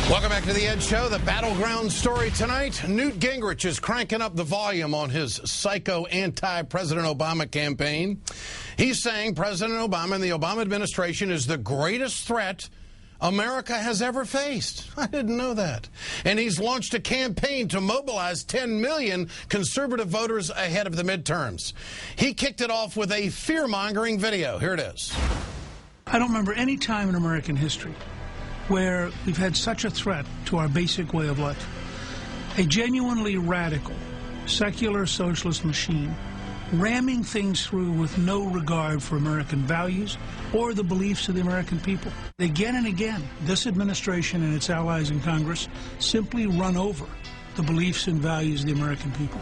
Welcome back to the Ed Show. The battleground story tonight. Newt Gingrich is cranking up the volume on his psycho anti-President Obama campaign. He's saying President Obama and the Obama administration is the greatest threat America has ever faced. I didn't know that. And he's launched a campaign to mobilize 10 million conservative voters ahead of the midterms. He kicked it off with a fear-mongering video. Here it is. I don't remember any time in American history where we've had such a threat to our basic way of life. A genuinely radical, secular socialist machine ramming things through with no regard for American values or the beliefs of the American people. Again and again, this administration and its allies in Congress simply run over the beliefs and values of the American people.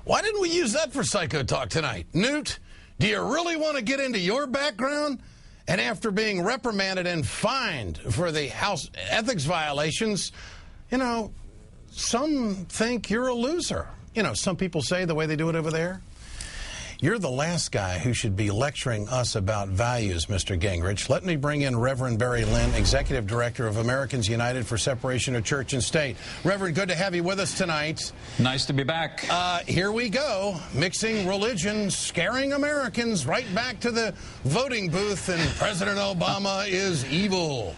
Why didn't we use that for Psycho Talk tonight? Newt, do you really want to get into your background? And after being reprimanded and fined for the House ethics violations, you know, some think you're a loser. You know, some people say the way they do it over there. You're the last guy who should be lecturing us about values, Mr. Gingrich. Let me bring in Reverend Barry Lynn, Executive Director of Americans United for Separation of Church and State. Reverend, good to have you with us tonight. Nice to be back. Here we go, mixing religion, scaring Americans right back to the voting booth, and President Obama is evil.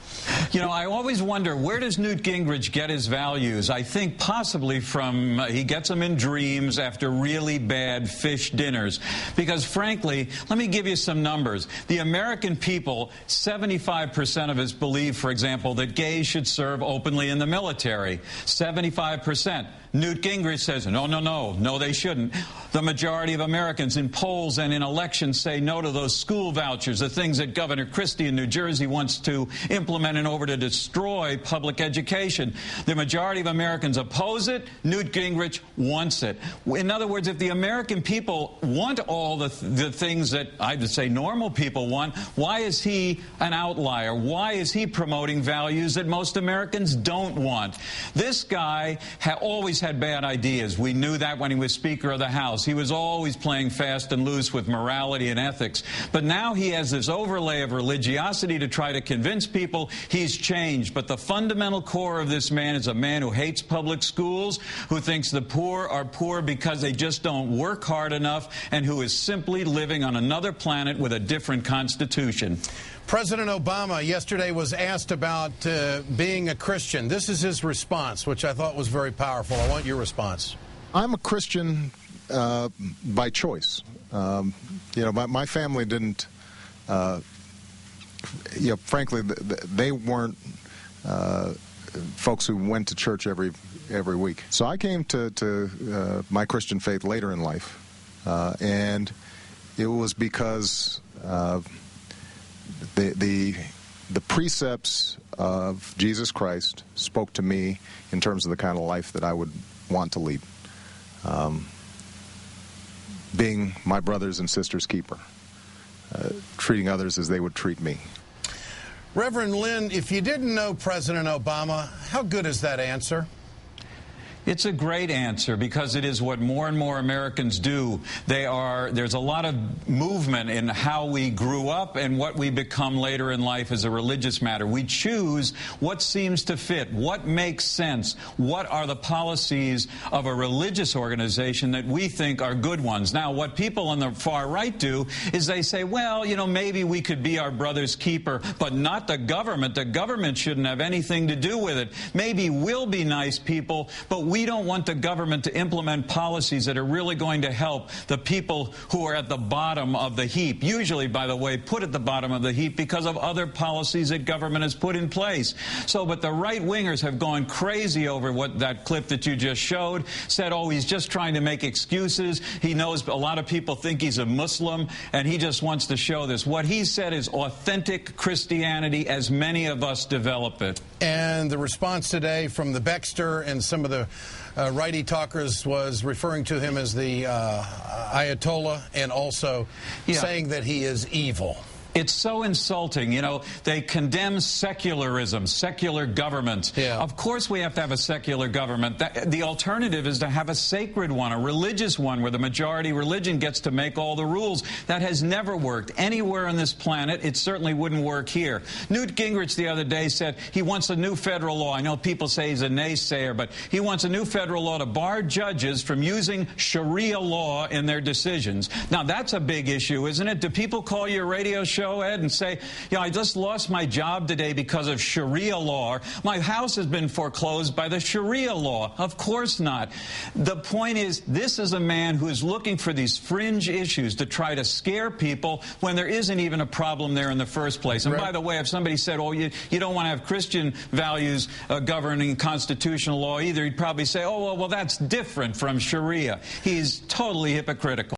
You know, I always wonder, where does Newt Gingrich get his values? I think possibly from, he gets them in dreams after really bad fish dinners. Because, frankly, let me give you some numbers. The American people, 75% of us believe, for example, that gays should serve openly in the military. 75%. Newt Gingrich says, no, they shouldn't. The majority of Americans in polls and in elections say no to those school vouchers, the things that Governor Christie in New Jersey wants to implement in order to destroy public education. The majority of Americans oppose it. Newt Gingrich wants it. In other words, if the American people want all the things that I would say normal people want, why is he an outlier? Why is he promoting values that most Americans don't want? This guy always had bad ideas. We knew that when he was Speaker of the House. He was always playing fast and loose with morality and ethics. But now he has this overlay of religiosity to try to convince people he's changed. But the fundamental core of this man is a man who hates public schools, who thinks the poor are poor because they just don't work hard enough, and who is simply living on another planet with a different constitution. President Obama yesterday was asked about being a Christian. This is his response, which I thought was very powerful. I want your response. I'm a Christian by choice. You know, my family didn't, you know, frankly, they weren't folks who went to church every week. So I came to my Christian faith later in life, and it was because the precepts of Jesus Christ spoke to me in terms of the kind of life that I would want to lead. Being my brothers and sisters' keeper, treating others as they would treat me. Reverend Lynn, if you didn't know President Obama, how good is that answer? It's a great answer because it is what more and more Americans do. There's a lot of movement in how we grew up and what we become later in life as a religious matter. We choose what seems to fit, what makes sense, what are the policies of a religious organization that we think are good ones. Now, what people on the far right do is they say, well, you know, maybe we could be our brother's keeper, but not the government. The government shouldn't have anything to do with it. Maybe we'll be nice people, but we don't want the government to implement policies that are really going to help the people who are at the bottom of the heap. Usually, by the way, put at the bottom of the heap because of other policies that government has put in place. But the right-wingers have gone crazy over what that clip that you just showed, said, oh, he's just trying to make excuses. He knows a lot of people think he's a Muslim, and he just wants to show this. What he said is authentic Christianity as many of us develop it. And the response today from the Baxter and some of the righty talkers was referring to him as the Ayatollah and also saying that he is evil. It's so insulting. You know, they condemn secularism, secular government. Yeah. Of course we have to have a secular government. The alternative is to have a sacred one, a religious one, where the majority religion gets to make all the rules. That has never worked anywhere on this planet. It certainly wouldn't work here. Newt Gingrich the other day said he wants a new federal law. I know people say he's a naysayer, but he wants a new federal law to bar judges from using Sharia law in their decisions. Now, that's a big issue, isn't it? Do people call your radio show, Ed, and say, you know, I just lost my job today because of Sharia law. My house has been foreclosed by the Sharia law. Of course not. The point is, this is a man who is looking for these fringe issues to try to scare people when there isn't even a problem there in the first place. And by the way, if somebody said, oh, you don't want to have Christian values governing constitutional law either, he'd probably say, oh, well, that's different from Sharia. He's totally hypocritical.